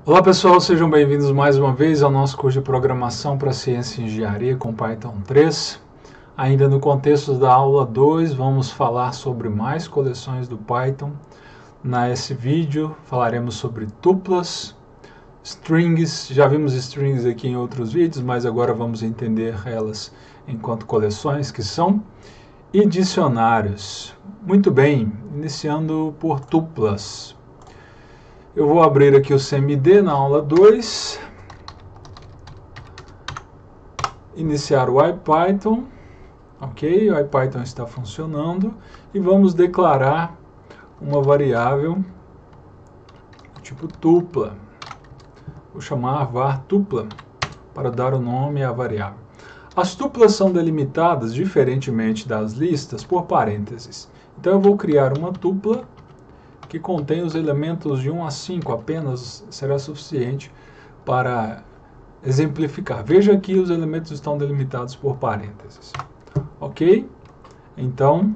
Olá pessoal, sejam bem-vindos mais uma vez ao nosso curso de Programação para Ciência e Engenharia com Python 3. Ainda no contexto da aula 2, vamos falar sobre mais coleções do Python. Nesse vídeo falaremos sobre tuplas, strings, já vimos strings aqui em outros vídeos, mas agora vamos entender elas enquanto coleções que são, e dicionários. Muito bem, iniciando por tuplas. Eu vou abrir aqui o CMD na aula 2, iniciar o IPython, ok, o IPython está funcionando, e vamos declarar uma variável do tipo tupla. Vou chamar var tupla para dar o nome à variável. As tuplas são delimitadas, diferentemente das listas, por parênteses. Então eu vou criar uma tupla que contém os elementos de 1 a 5 apenas, será suficiente para exemplificar. Veja que os elementos estão delimitados por parênteses. Ok? Então,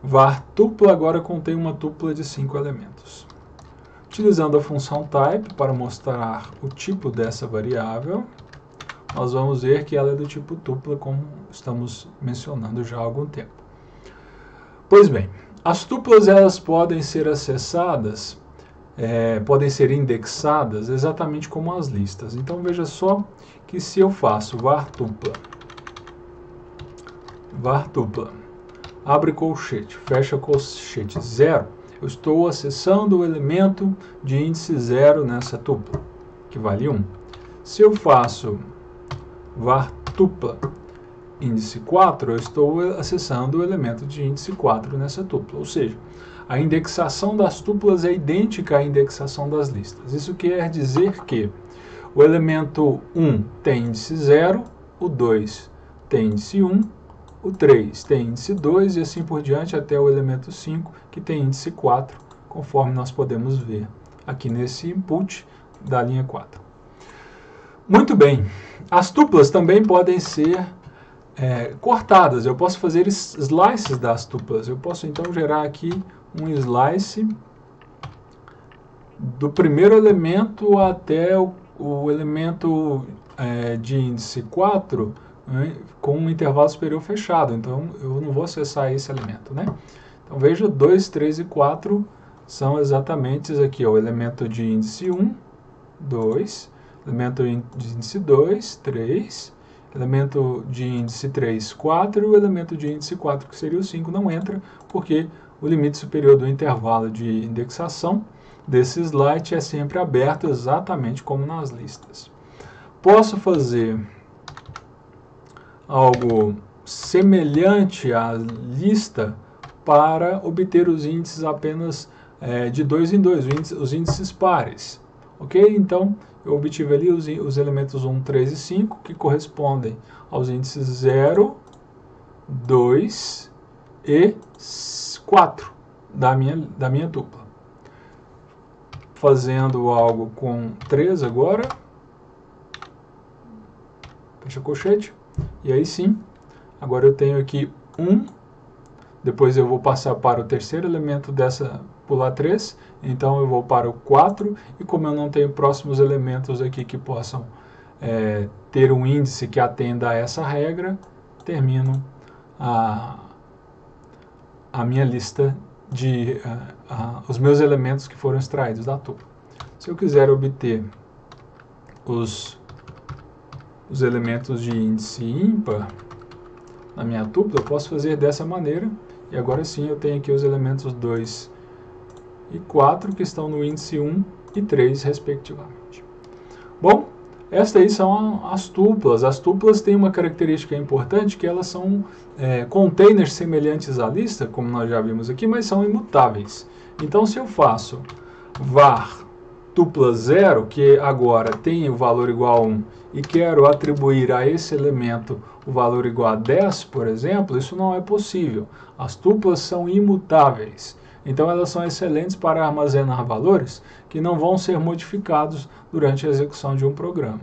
var tupla agora contém uma tupla de 5 elementos. Utilizando a função type para mostrar o tipo dessa variável, nós vamos ver que ela é do tipo tupla, como estamos mencionando já há algum tempo. Pois bem, as tuplas elas podem ser acessadas, podem ser indexadas exatamente como as listas. Então veja só que se eu faço var tupla, abre colchete, fecha colchete 0, eu estou acessando o elemento de índice 0 nessa tupla, que vale 1. Se eu faço var tupla índice 4, eu estou acessando o elemento de índice 4 nessa tupla, ou seja, a indexação das tuplas é idêntica à indexação das listas. Isso quer dizer que o elemento 1 tem índice 0, o 2 tem índice 1, o 3 tem índice 2 e assim por diante até o elemento 5, que tem índice 4, conforme nós podemos ver aqui nesse input da linha 4. Muito bem, as tuplas também podem ser cortadas. Eu posso fazer slices das tuplas. Eu posso então gerar aqui um slice do primeiro elemento até o elemento de índice 4, né, com um intervalo superior fechado. Então eu não vou acessar esse elemento, né? Então veja, 2, 3 e 4 são exatamente aqui, ó, o elemento de índice 1, 2, elemento de índice 2, 3, elemento de índice 3, 4, e o elemento de índice 4, que seria o 5, não entra, porque o limite superior do intervalo de indexação desse slide é sempre aberto, exatamente como nas listas. Posso fazer algo semelhante à lista para obter os índices apenas de 2 em 2, os índices pares. Ok? Então, eu obtive ali os elementos 1, 3 e 5, que correspondem aos índices 0, 2 e 4 da minha tupla. Fazendo algo com 3 agora, fecha colchete, e aí sim, agora eu tenho aqui 1, depois eu vou passar para o terceiro elemento dessa, pular 3, então eu vou para o 4, e como eu não tenho próximos elementos aqui que possam ter um índice que atenda a essa regra, termino a minha lista de os meus elementos que foram extraídos da tupla. Se eu quiser obter os elementos de índice ímpar na minha tupla, eu posso fazer dessa maneira, e agora sim eu tenho aqui os elementos 2 e 4 que estão no índice 1 e 3 respectivamente. Bom, estas aí são as tuplas. As tuplas têm uma característica importante, que elas são containers semelhantes à lista, como nós já vimos aqui, mas são imutáveis. Então se eu faço var tupla 0, que agora tem o valor igual a 1, e quero atribuir a esse elemento o valor igual a 10, por exemplo, isso não é possível. As tuplas são imutáveis. Então elas são excelentes para armazenar valores que não vão ser modificados durante a execução de um programa.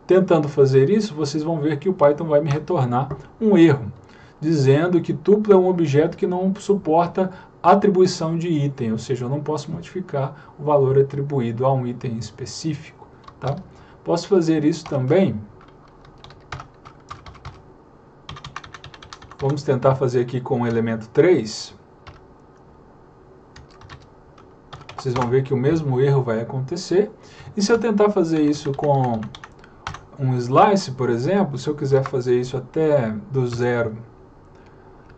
Tentando fazer isso, vocês vão ver que o Python vai me retornar um erro, dizendo que tupla é um objeto que não suporta atribuição de item, ou seja, eu não posso modificar o valor atribuído a um item específico. Tá? Posso fazer isso também. Vamos tentar fazer aqui com o elemento 3. Vocês vão ver que o mesmo erro vai acontecer. E se eu tentar fazer isso com um slice, por exemplo, se eu quiser fazer isso até do 0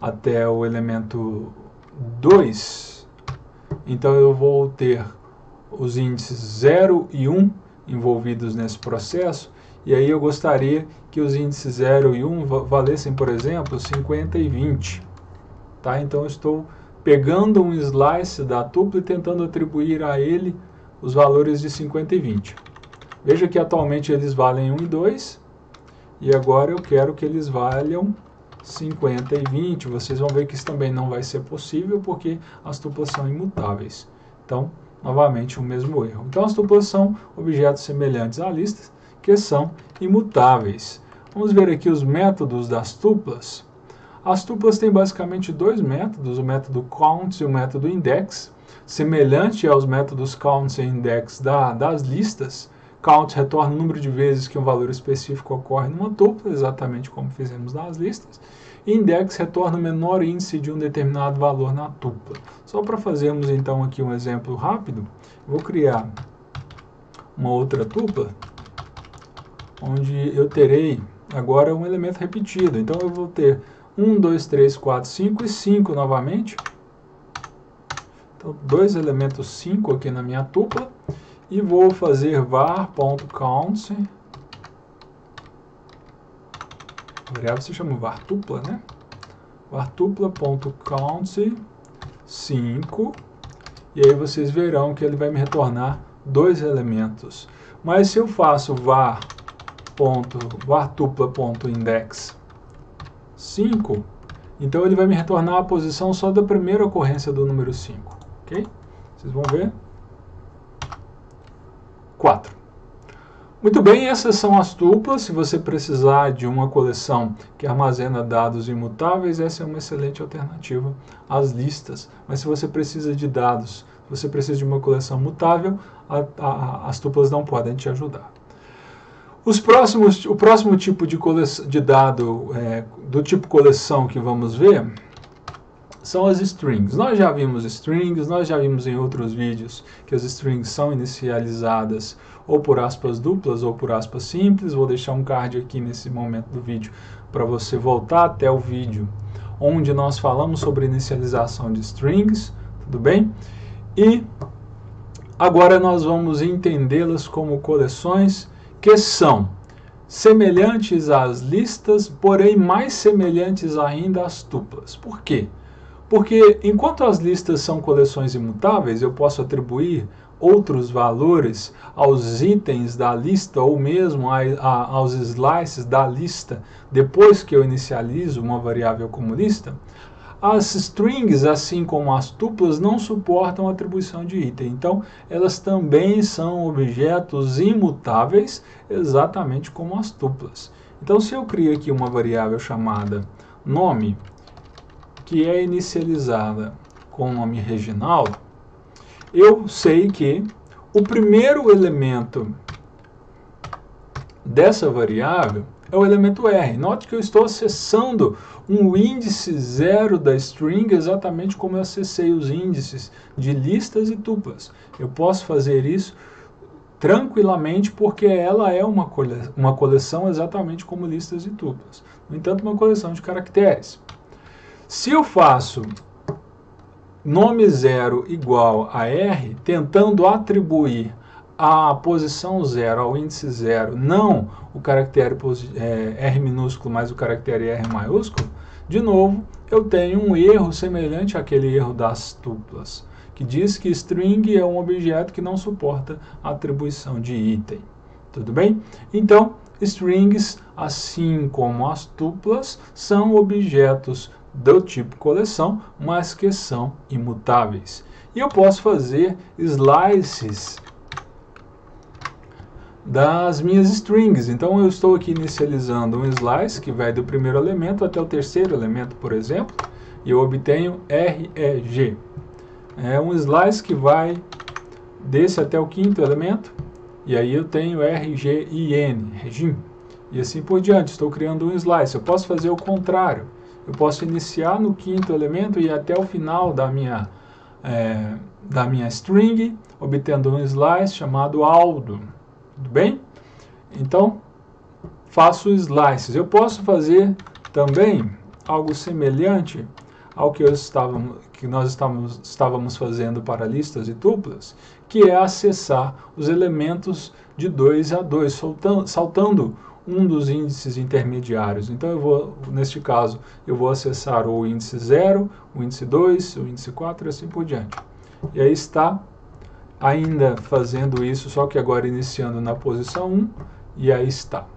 até o elemento 2, então eu vou ter os índices 0 e 1 envolvidos nesse processo, e aí eu gostaria que os índices 0 e 1 valessem, por exemplo, 50 e 20. Tá? Então eu estou pegando um slice da tupla e tentando atribuir a ele os valores de 50 e 20. Veja que atualmente eles valem 1 e 2, e agora eu quero que eles valham 50 e 20. Vocês vão ver que isso também não vai ser possível, porque as tuplas são imutáveis. Então, novamente, o mesmo erro. Então, as tuplas são objetos semelhantes a listas, que são imutáveis. Vamos ver aqui os métodos das tuplas. As tuplas têm basicamente dois métodos, o método count e o método index, semelhante aos métodos count e index das listas. Count retorna o número de vezes que um valor específico ocorre numa tupla, exatamente como fizemos nas listas. E index retorna o menor índice de um determinado valor na tupla. Só para fazermos então aqui um exemplo rápido, vou criar uma outra tupla, onde eu terei agora um elemento repetido. Então eu vou ter 1, 2, 3, 4, 5 e 5 novamente. Então, dois elementos 5 aqui na minha tupla. E vou fazer var.count. A variável se chama vartupla, né? vartupla.count 5. E aí vocês verão que ele vai me retornar dois elementos. Mas se eu faço vartupla.index 5, então ele vai me retornar a posição só da primeira ocorrência do número 5. Ok? Vocês vão ver. 4. Muito bem, essas são as tuplas. Se você precisar de uma coleção que armazena dados imutáveis, essa é uma excelente alternativa às listas. Mas se você precisa de dados, você precisa de uma coleção mutável, as tuplas não podem te ajudar. O próximo tipo de dado do tipo coleção que vamos ver são as strings. Nós já vimos strings, nós já vimos em outros vídeos que as strings são inicializadas ou por aspas duplas ou por aspas simples. Vou deixar um card aqui nesse momento do vídeo para você voltar até o vídeo onde nós falamos sobre inicialização de strings, tudo bem? E agora nós vamos entendê-las como coleções que são semelhantes às listas, porém mais semelhantes ainda às tuplas. Por quê? Porque enquanto as listas são coleções imutáveis, eu posso atribuir outros valores aos itens da lista ou mesmo aos slices da lista depois que eu inicializo uma variável como lista. As strings, assim como as tuplas, não suportam atribuição de item. Então, elas também são objetos imutáveis, exatamente como as tuplas. Então, se eu crio aqui uma variável chamada nome, que é inicializada com o nome Reginaldo, eu sei que o primeiro elemento dessa variável é o elemento R. Note que eu estou acessando um índice 0 da string exatamente como eu acessei os índices de listas e tuplas. Eu posso fazer isso tranquilamente porque ela é uma coleção exatamente como listas e tuplas. No entanto, uma coleção de caracteres. Se eu faço nome 0 igual a R, tentando atribuir a posição 0 ao índice 0, não o caractere R minúsculo mais o caractere R maiúsculo, de novo, eu tenho um erro semelhante àquele erro das tuplas, que diz que string é um objeto que não suporta a atribuição de item. Tudo bem? Então, strings, assim como as tuplas, são objetos do tipo coleção, mas que são imutáveis. E eu posso fazer slices das minhas strings. Então eu estou aqui inicializando um slice que vai do primeiro elemento até o terceiro elemento, por exemplo, e eu obtenho REG. é um slice que vai desse até o quinto elemento, e aí eu tenho RGIN, regime, e assim por diante. Estou criando um slice. Eu posso fazer o contrário. Eu posso iniciar no quinto elemento e ir até o final da minha string, obtendo um slice chamado Aldo. Tudo bem? Então, faço slices. Eu posso fazer também algo semelhante ao que nós estávamos fazendo para listas e tuplas, que é acessar os elementos de 2 a 2, saltando um dos índices intermediários. Então, neste caso, eu vou acessar o índice 0, o índice 2, o índice 4 e assim por diante. E aí está ainda fazendo isso, só que agora iniciando na posição 1, e aí está.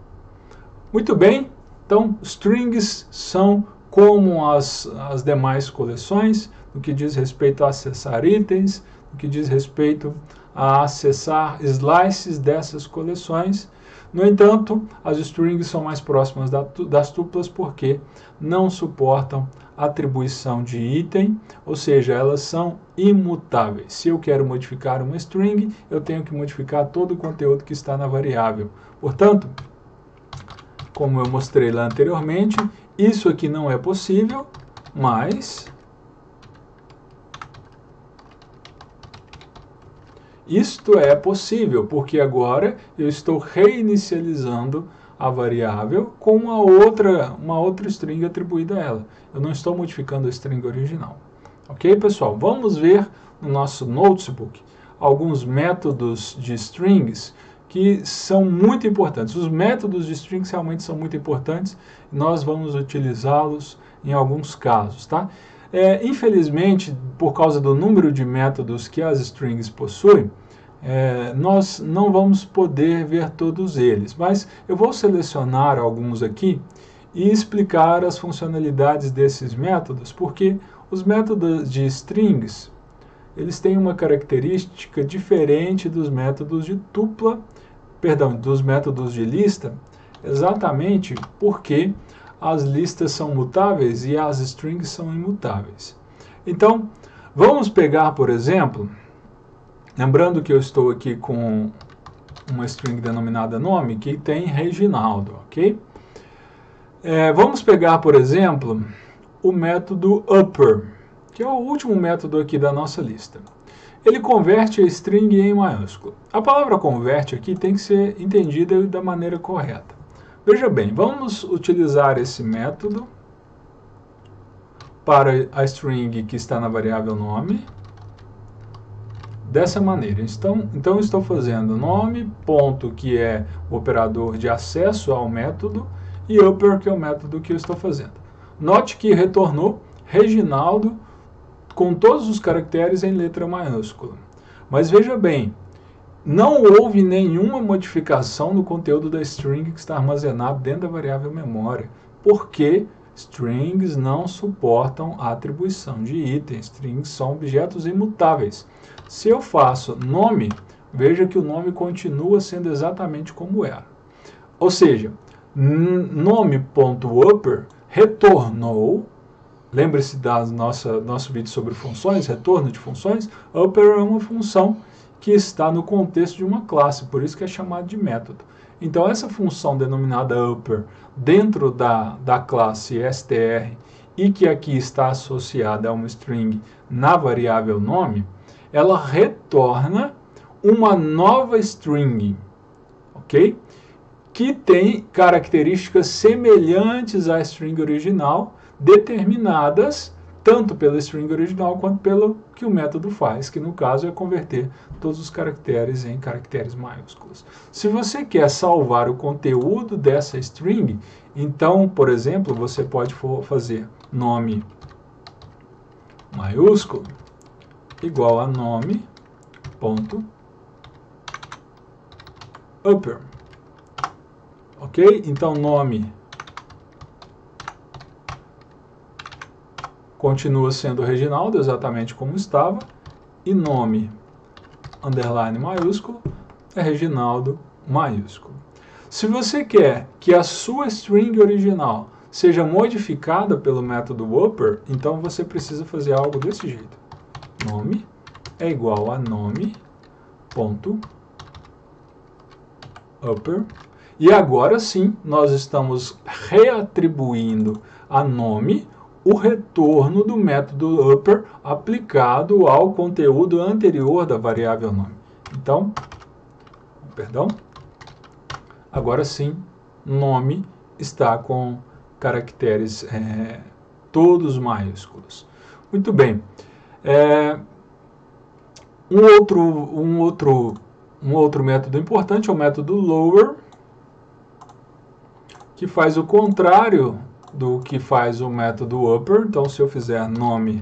Muito bem, então strings são como as demais coleções, no que diz respeito a acessar itens, no que diz respeito a acessar slices dessas coleções. No entanto, as strings são mais próximas das tuplas porque não suportam atribuição de item, ou seja, elas são imutáveis. Se eu quero modificar uma string, eu tenho que modificar todo o conteúdo que está na variável. Portanto, como eu mostrei lá anteriormente, isso aqui não é possível, mas isto é possível, porque agora eu estou reinicializando a variável com uma outra string atribuída a ela. Eu não estou modificando a string original. Ok, pessoal? Vamos ver no nosso notebook alguns métodos de strings que são muito importantes. Os métodos de strings realmente são muito importantes e nós vamos utilizá-los em alguns casos, tá? Infelizmente, por causa do número de métodos que as strings possuem, nós não vamos poder ver todos eles, mas eu vou selecionar alguns aqui e explicar as funcionalidades desses métodos, porque os métodos de strings, eles têm uma característica diferente dos métodos de dos métodos de lista, exatamente porque as listas são mutáveis e as strings são imutáveis. Então, vamos pegar, por exemplo, lembrando que eu estou aqui com uma string denominada nome, que tem Reginaldo, ok? Vamos pegar, por exemplo, o método upper, que é o último método aqui da nossa lista. Ele converte a string em maiúsculo. A palavra converte aqui tem que ser entendida da maneira correta. Veja bem, vamos utilizar esse método para a string que está na variável nome, dessa maneira. Então estou fazendo nome, ponto, que é o operador de acesso ao método, e upper, que é o método que eu estou fazendo. Note que retornou Reginaldo com todos os caracteres em letra maiúscula. Mas veja bem, não houve nenhuma modificação no conteúdo da string que está armazenado dentro da variável memória, porque strings não suportam a atribuição de itens. Strings são objetos imutáveis. Se eu faço nome, veja que o nome continua sendo exatamente como era. Ou seja, nome.upper retornou. Lembre-se do nosso vídeo sobre funções, retorno de funções. Upper é uma função que está no contexto de uma classe, por isso que é chamado de método. Então, essa função denominada upper dentro da classe str e que aqui está associada a uma string na variável nome, ela retorna uma nova string, ok? Que tem características semelhantes à string original, determinadas tanto pela string original quanto pelo que o método faz, que no caso é converter todos os caracteres em caracteres maiúsculos. Se você quer salvar o conteúdo dessa string, então, por exemplo, você pode fazer nome maiúsculo igual a nome.upper. Ok? Então, nome continua sendo Reginaldo, exatamente como estava, e nome, underline maiúsculo, é Reginaldo maiúsculo. Se você quer que a sua string original seja modificada pelo método upper, então você precisa fazer algo desse jeito. Nome, é igual a nome.upper. E agora sim, nós estamos reatribuindo a nome o retorno do método upper aplicado ao conteúdo anterior da variável nome. Então, agora sim, nome está com caracteres todos maiúsculos. Muito bem. Um outro método importante é o método lower, que faz o contrário do que faz o método upper. Então, se eu fizer nome.lower,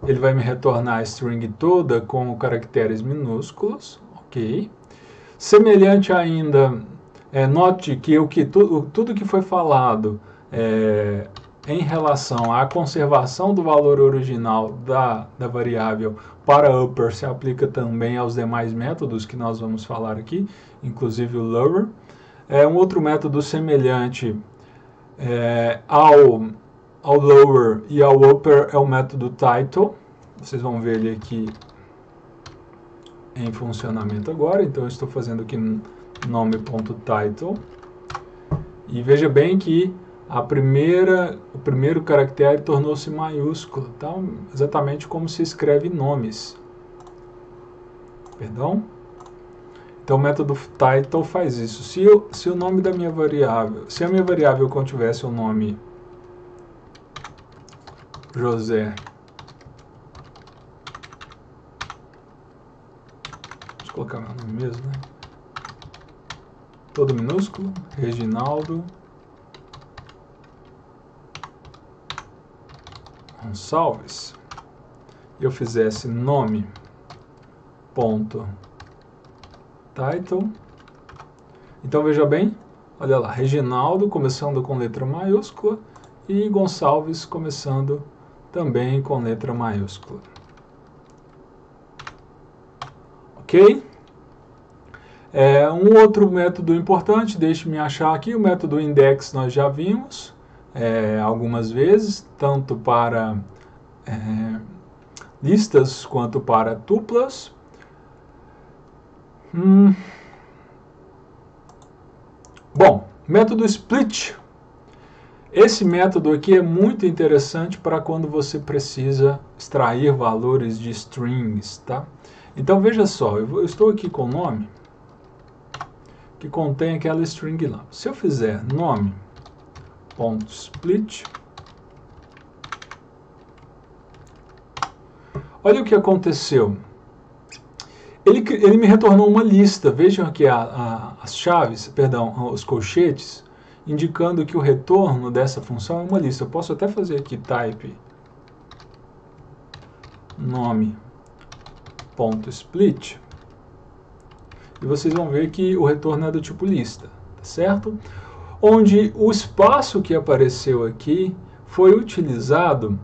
ele vai me retornar a string toda com caracteres minúsculos, ok? Semelhante ainda, note que tudo que foi falado em relação à conservação do valor original da variável para upper se aplica também aos demais métodos que nós vamos falar aqui, inclusive o lower. Um outro método semelhante ao lower e ao upper é o método title. Vocês vão ver ele aqui em funcionamento agora. Então eu estou fazendo aqui nome.title. E veja bem que o primeiro caractere tornou-se maiúsculo, tá? Exatamente como se escreve nomes. Perdão? Então o método title faz isso. Se o nome da minha variável, se a minha variável contivesse o nome José, deixa eu colocar meu nome mesmo, né? Todo minúsculo, Reginaldo Gonçalves, eu fizesse nome.title, então veja bem, olha lá, Reginaldo começando com letra maiúscula e Gonçalves começando também com letra maiúscula. Ok? Um outro método importante, deixe-me achar aqui, o método index nós já vimos algumas vezes, tanto para listas quanto para tuplas. Bom, método split. Esse método aqui é muito interessante para quando você precisa extrair valores de strings, tá? Então veja só, eu estou aqui com o nome que contém aquela string lá. Se eu fizer nome.split, olha o que aconteceu. Ele me retornou uma lista. Vejam aqui as chaves, perdão, os colchetes, indicando que o retorno dessa função é uma lista. Eu posso até fazer aqui type nome.split e vocês vão ver que o retorno é do tipo lista, tá certo? Onde o espaço que apareceu aqui foi utilizado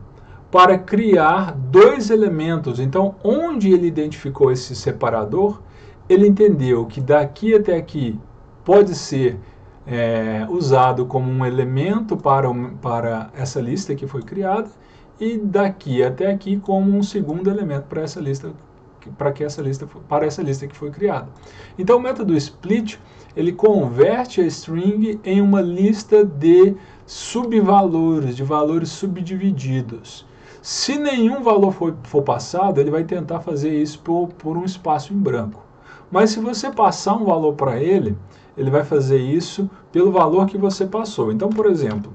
para criar dois elementos. Então, onde ele identificou esse separador, ele entendeu que daqui até aqui pode ser usado como um elemento para essa lista que foi criada, e daqui até aqui como um segundo elemento para essa lista, para essa lista que foi criada. Então, o método split, ele converte a string em uma lista de subvalores, de valores subdivididos. Se nenhum valor for passado, ele vai tentar fazer isso por um espaço em branco. Mas se você passar um valor para ele, ele vai fazer isso pelo valor que você passou. Então, por exemplo,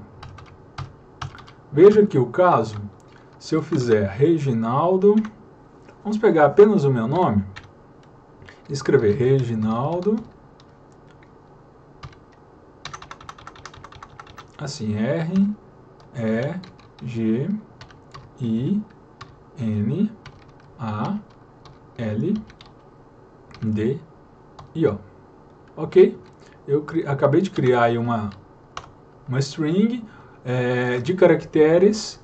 veja aqui o caso, se eu fizer Reginaldo, vamos pegar apenas o meu nome, escrever Reginaldo, assim, R-E-G-I-N-A-L-D-I-O. Ok? Eu acabei de criar aí uma string de caracteres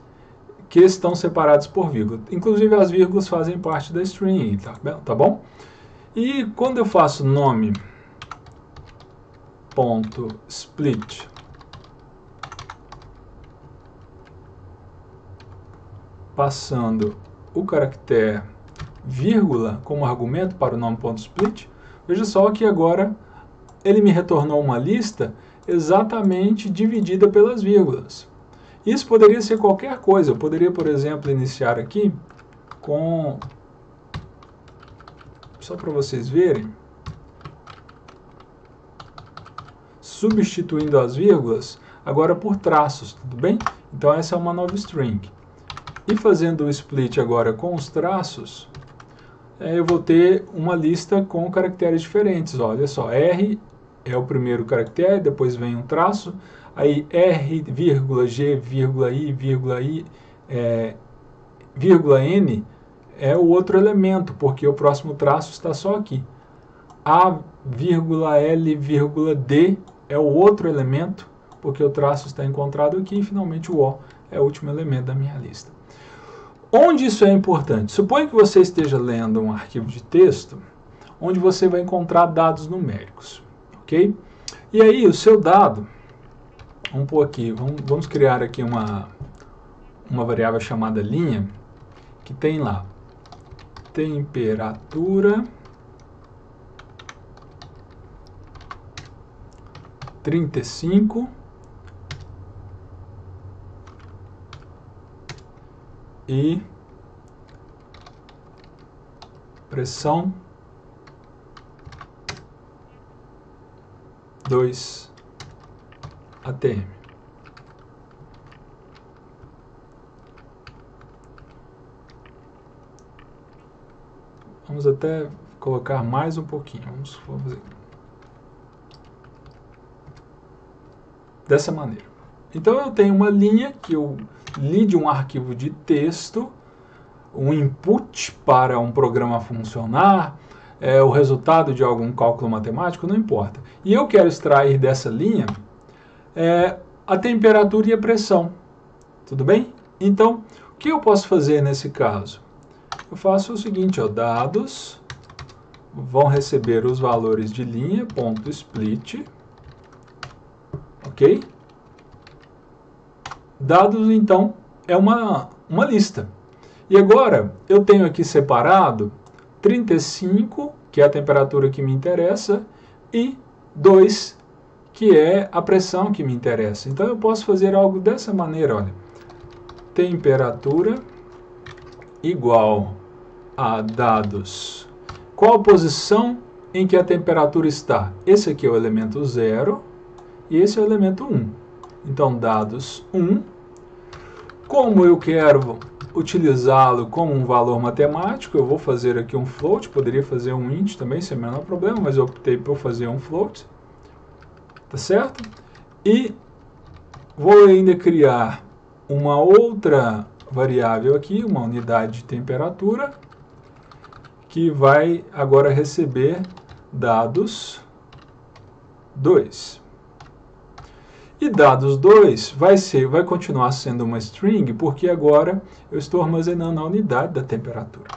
que estão separados por vírgula. Inclusive as vírgulas fazem parte da string, tá bom? E quando eu faço nome.split, passando o caractere vírgula como argumento para o nome.split, veja só que agora ele me retornou uma lista exatamente dividida pelas vírgulas. Isso poderia ser qualquer coisa. Eu poderia, por exemplo, iniciar aqui com... Só para vocês verem. Substituindo as vírgulas, agora por traços, tudo bem? Então essa é uma nova string. E fazendo o split agora com os traços, eu vou ter uma lista com caracteres diferentes. Olha só, R é o primeiro caractere, depois vem um traço, aí R, vírgula, G, vírgula, I, vírgula N é o outro elemento, porque o próximo traço está só aqui. A, vírgula, L, vírgula, D é o outro elemento, porque o traço está encontrado aqui, e finalmente o O é o último elemento da minha lista. Onde isso é importante? Suponha que você esteja lendo um arquivo de texto, onde você vai encontrar dados numéricos, ok? E aí o seu dado, vamos pôr aqui, vamos criar aqui uma variável chamada linha, que tem lá temperatura 35 e pressão 2 atm. Vamos até colocar mais um pouquinho. Vamos fazer dessa maneira. Então eu tenho uma linha que eu li de um arquivo de texto, um input para um programa funcionar, o resultado de algum cálculo matemático, não importa. E eu quero extrair dessa linha a temperatura e a pressão. Tudo bem? Então, o que eu posso fazer nesse caso? Eu faço o seguinte, ó, dados vão receber os valores de linha, ponto split, ok? Dados, então, é uma lista. E agora, eu tenho aqui separado 35, que é a temperatura que me interessa, e 2, que é a pressão que me interessa. Então, eu posso fazer algo dessa maneira, olha. Temperatura igual a dados. Qual a posição em que a temperatura está? Esse aqui é o elemento 0 e esse é o elemento 1. Então, dados 1. Como eu quero utilizá-lo como um valor matemático, eu vou fazer aqui um float, poderia fazer um int também, sem o menor problema, mas eu optei por fazer um float, tá certo? E vou ainda criar uma outra variável aqui, uma unidade de temperatura, que vai agora receber dados 2. E dados 2 vai continuar sendo uma string, porque agora eu estou armazenando a unidade da temperatura.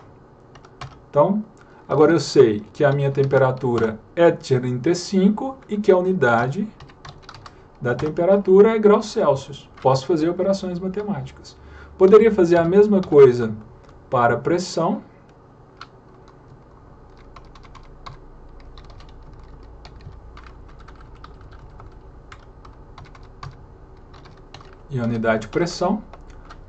Então, agora eu sei que a minha temperatura é 35 e que a unidade da temperatura é graus Celsius. Posso fazer operações matemáticas. Poderia fazer a mesma coisa para pressão. E a unidade de pressão.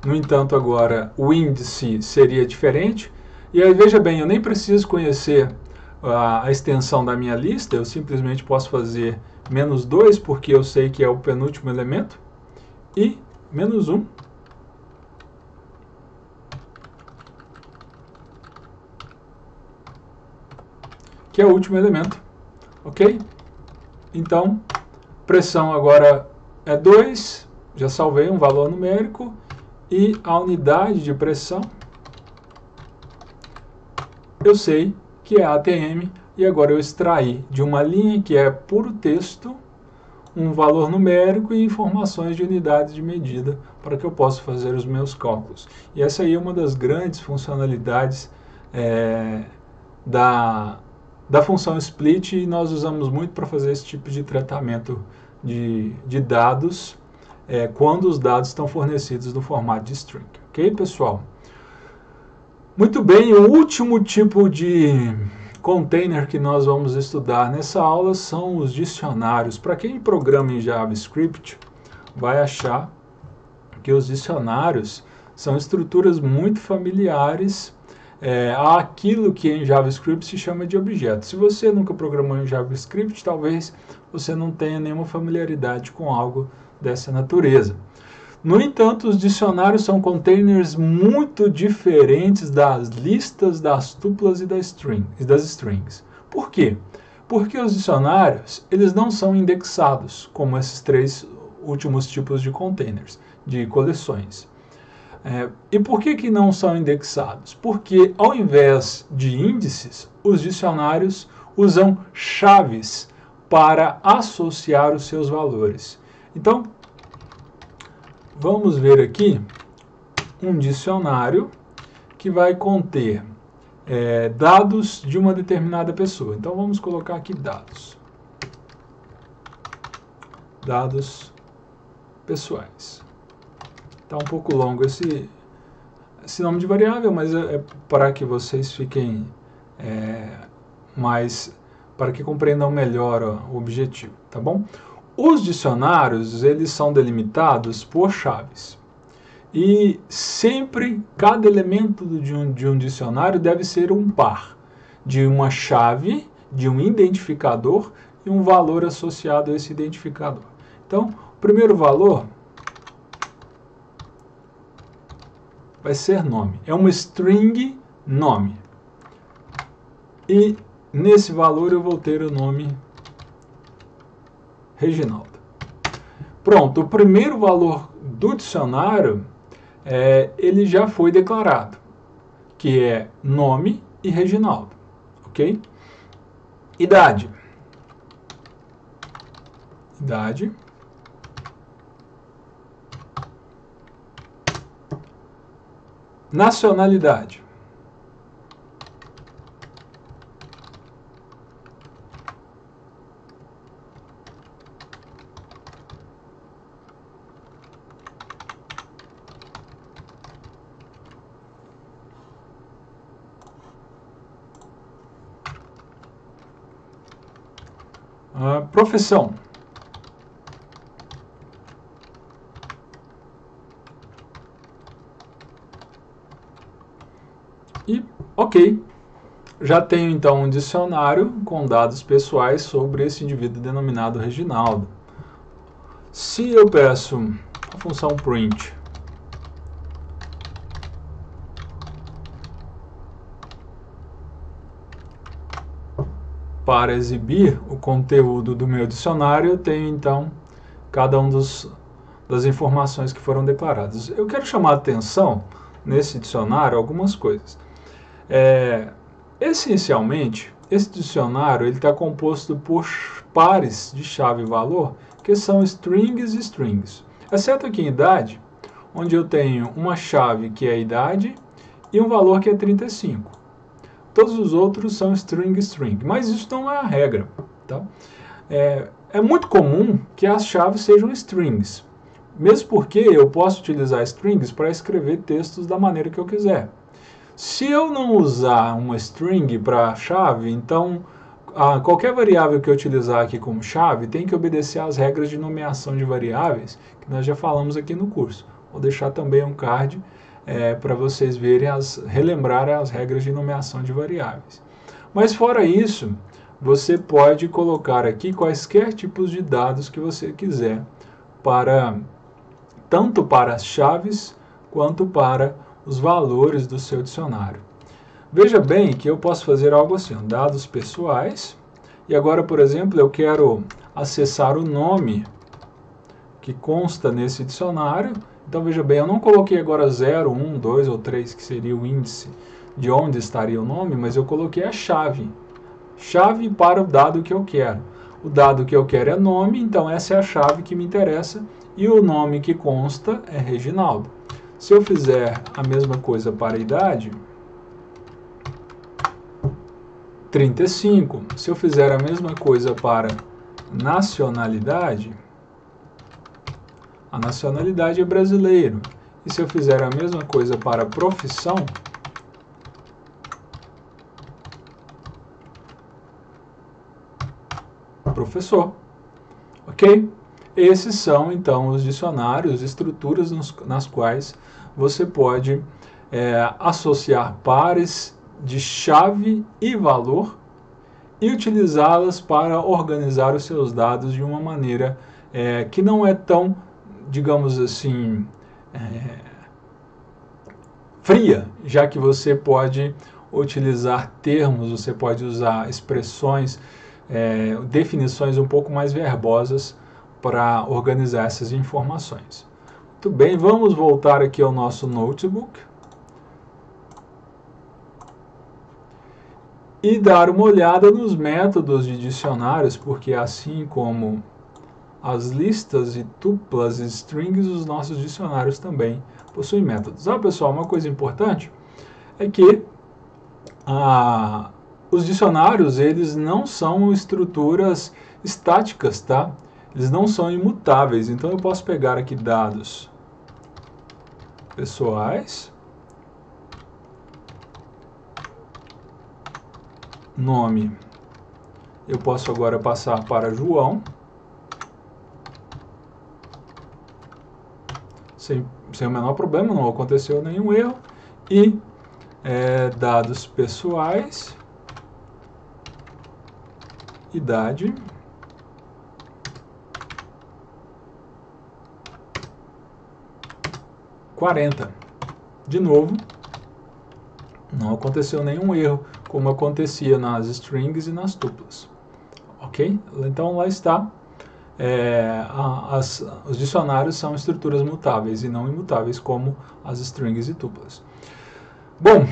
No entanto, agora o índice seria diferente. E aí, veja bem, eu nem preciso conhecer a extensão da minha lista, eu simplesmente posso fazer -2, porque eu sei que é o penúltimo elemento, e -1. Que é o último elemento, ok? Então, pressão agora é 2, já salvei um valor numérico, e a unidade de pressão, eu sei que é ATM, e agora eu extraí de uma linha que é puro texto, um valor numérico e informações de unidades de medida, para que eu possa fazer os meus cálculos. E essa aí é uma das grandes funcionalidades da função split, e nós usamos muito para fazer esse tipo de tratamento de dados, quando os dados estão fornecidos no formato de string. Ok, pessoal? Muito bem, o último tipo de container que nós vamos estudar nessa aula são os dicionários. Para quem programa em JavaScript, vai achar que os dicionários são estruturas muito familiares àquilo que em JavaScript se chama de objeto. Se você nunca programou em JavaScript, talvez você não tenha nenhuma familiaridade com algo dessa natureza. No entanto, os dicionários são containers muito diferentes das listas, das tuplas e das strings. Por quê? Porque os dicionários eles não são indexados, como esses três últimos tipos de containers, de coleções. E por que não são indexados? Porque ao invés de índices, os dicionários usam chaves para associar os seus valores. Então, vamos ver aqui um dicionário que vai conter dados de uma determinada pessoa. Então vamos colocar aqui dados. Dados pessoais. Está um pouco longo esse nome de variável, mas é para que vocês fiquem para que compreendam melhor o objetivo, tá bom? Os dicionários, eles são delimitados por chaves. E sempre, cada elemento de um dicionário deve ser um par de uma chave, de um identificador e um valor associado a esse identificador. Então, o primeiro valor vai ser nome. É uma string nome. E nesse valor eu vou ter o nome Reginaldo. Pronto, o primeiro valor do dicionário ele já foi declarado, que é nome e Reginaldo, ok? Idade. Idade. Nacionalidade. Profissão. E, ok, já tenho então um dicionário com dados pessoais sobre esse indivíduo denominado Reginaldo. Se eu peço a função print para exibir o conteúdo do meu dicionário, eu tenho então cada um das informações que foram declaradas. Eu quero chamar a atenção nesse dicionário algumas coisas. Essencialmente, esse dicionário está composto por pares de chave e valor, que são strings e strings. Exceto aqui em idade, onde eu tenho uma chave que é a idade e um valor que é 35. Todos os outros são string, mas isso não é a regra. Tá? É muito comum que as chaves sejam strings, mesmo porque eu posso utilizar strings para escrever textos da maneira que eu quiser. Se eu não usar uma string para chave, então qualquer variável que eu utilizar aqui como chave tem que obedecer às regras de nomeação de variáveis, que nós já falamos aqui no curso. Vou deixar também um card para vocês verem, relembrarem as regras de nomeação de variáveis. Mas fora isso, você pode colocar aqui quaisquer tipos de dados que você quiser, tanto para as chaves quanto para os valores do seu dicionário. Veja bem que eu posso fazer algo assim, dados pessoais, e agora, por exemplo, eu quero acessar o nome que consta nesse dicionário. Então, veja bem, eu não coloquei agora 0, 1, 2 ou 3, que seria o índice de onde estaria o nome, mas eu coloquei a chave. Chave para o dado que eu quero. O dado que eu quero é nome, então essa é a chave que me interessa, e o nome que consta é Reginaldo. Se eu fizer a mesma coisa para a idade, 35. Se eu fizer a mesma coisa para nacionalidade, a nacionalidade é brasileiro. E se eu fizer a mesma coisa para profissão, professor. Ok? Esses são, então, os dicionários, estruturas nas quais você pode associar pares de chave e valor e utilizá-las para organizar os seus dados de uma maneira que não é tão, digamos assim, fria, já que você pode utilizar termos, você pode usar expressões, definições um pouco mais verbosas para organizar essas informações. Muito bem, vamos voltar aqui ao nosso notebook e dar uma olhada nos métodos de dicionários, porque assim como as listas e tuplas e strings, os nossos dicionários também possuem métodos. Pessoal, uma coisa importante é que os dicionários, eles não são estruturas estáticas, tá? Eles não são imutáveis. Então eu posso pegar aqui dados pessoais, nome, eu posso agora passar para João, sem o menor problema, não aconteceu nenhum erro, e dados pessoais, idade, (40). De novo, não aconteceu nenhum erro, como acontecia nas strings e nas tuplas. Ok? Então lá está. Os dicionários são estruturas mutáveis e não imutáveis como as strings e tuplas. Bom,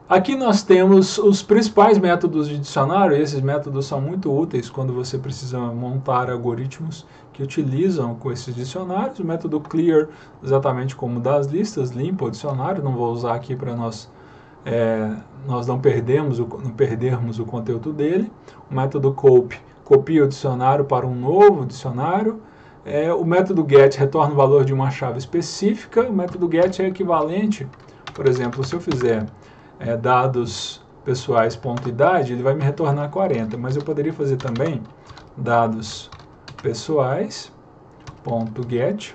aqui nós temos os principais métodos de dicionário, e esses métodos são muito úteis quando você precisa montar algoritmos que utilizam com esses dicionários. O método clear, exatamente como das listas, limpa o dicionário, não vou usar aqui para nós não perdermos o conteúdo dele. O método copy copia o dicionário para um novo dicionário. O método get retorna o valor de uma chave específica. O método get é equivalente, por exemplo, se eu fizer dados pessoais.idade, ele vai me retornar 40, mas eu poderia fazer também dados pessoais.get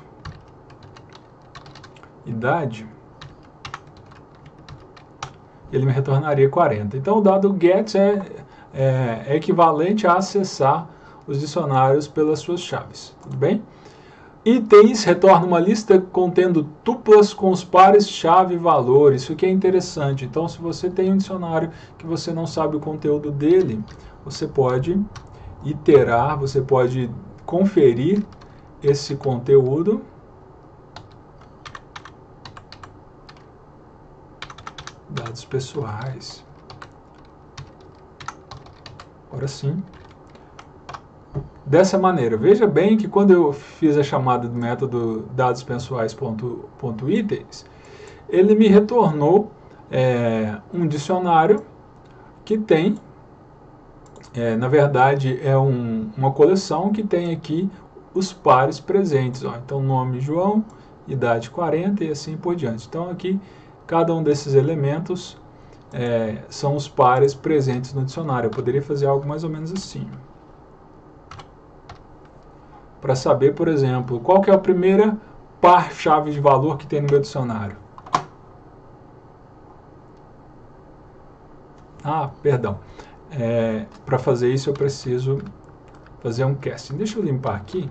idade, ele me retornaria 40. Então o dado get é equivalente a acessar os dicionários pelas suas chaves, tudo bem? Itens retorna uma lista contendo tuplas com os pares chave e valor. Isso aqui é interessante. Então, se você tem um dicionário que você não sabe o conteúdo dele, você pode iterar, você pode conferir esse conteúdo dados pessoais. Agora sim. Dessa maneira, veja bem que quando eu fiz a chamada do método dados pessoais.itens, ele me retornou um dicionário que tem, na verdade, uma coleção que tem aqui os pares presentes. Então, nome João, idade 40 e assim por diante. Então, aqui, cada um desses elementos são os pares presentes no dicionário. Eu poderia fazer algo mais ou menos assim. Para saber, por exemplo, qual que é a primeira par-chave de valor que tem no meu dicionário. Perdão. Para fazer isso eu preciso fazer um casting. Deixa eu limpar aqui.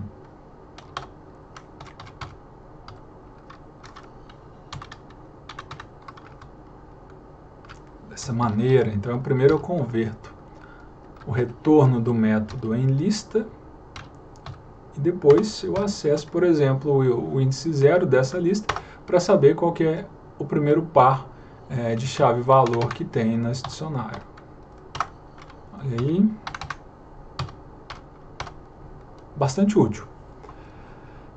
Dessa maneira, então primeiro eu converto o retorno do método em lista. E depois eu acesso, por exemplo, o índice 0 dessa lista para saber qual que é o primeiro par de chave-valor que tem nesse dicionário. Olha aí. Bastante útil.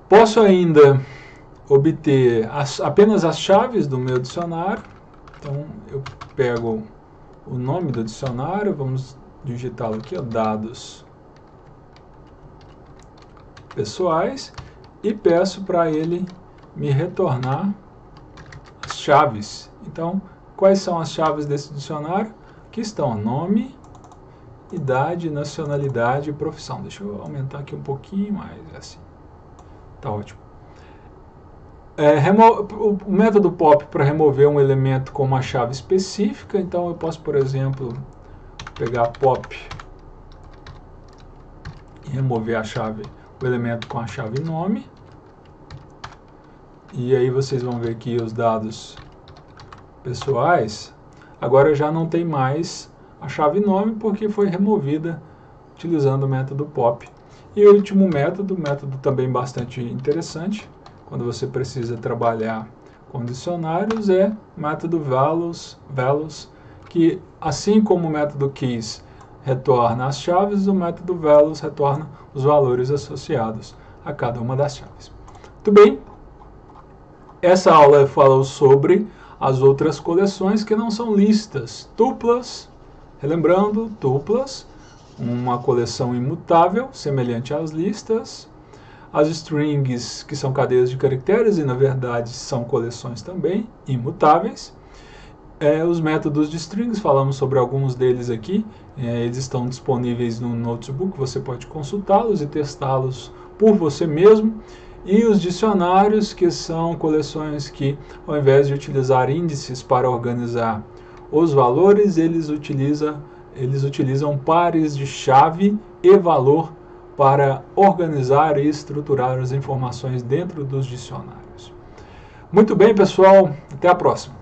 Posso ainda obter apenas as chaves do meu dicionário. Então eu pego o nome do dicionário, vamos digitá-lo aqui, dados pessoais, e peço para ele me retornar as chaves. Então, quais são as chaves desse dicionário? Aqui estão nome, idade, nacionalidade e profissão. Deixa eu aumentar aqui um pouquinho mais, assim. Tá ótimo. O método pop para remover um elemento com uma chave específica, então eu posso, por exemplo, pegar pop e remover a chave, o elemento com a chave nome. E aí vocês vão ver que os dados pessoais, agora já não tem mais a chave nome porque foi removida utilizando o método pop. E o último método também bastante interessante, quando você precisa trabalhar com dicionários, é o método values, que assim como o método keys retorna as chaves, o método values retorna os valores associados a cada uma das chaves. Muito bem, essa aula falou sobre as outras coleções que não são listas, tuplas, relembrando, tuplas, uma coleção imutável, semelhante às listas, as strings, que são cadeias de caracteres e na verdade são coleções também, imutáveis. Os métodos de strings, falamos sobre alguns deles aqui, eles estão disponíveis no notebook, você pode consultá-los e testá-los por você mesmo. E os dicionários, que são coleções que, ao invés de utilizar índices para organizar os valores, eles utilizam pares de chave e valor para organizar e estruturar as informações dentro dos dicionários. Muito bem, pessoal, até a próxima.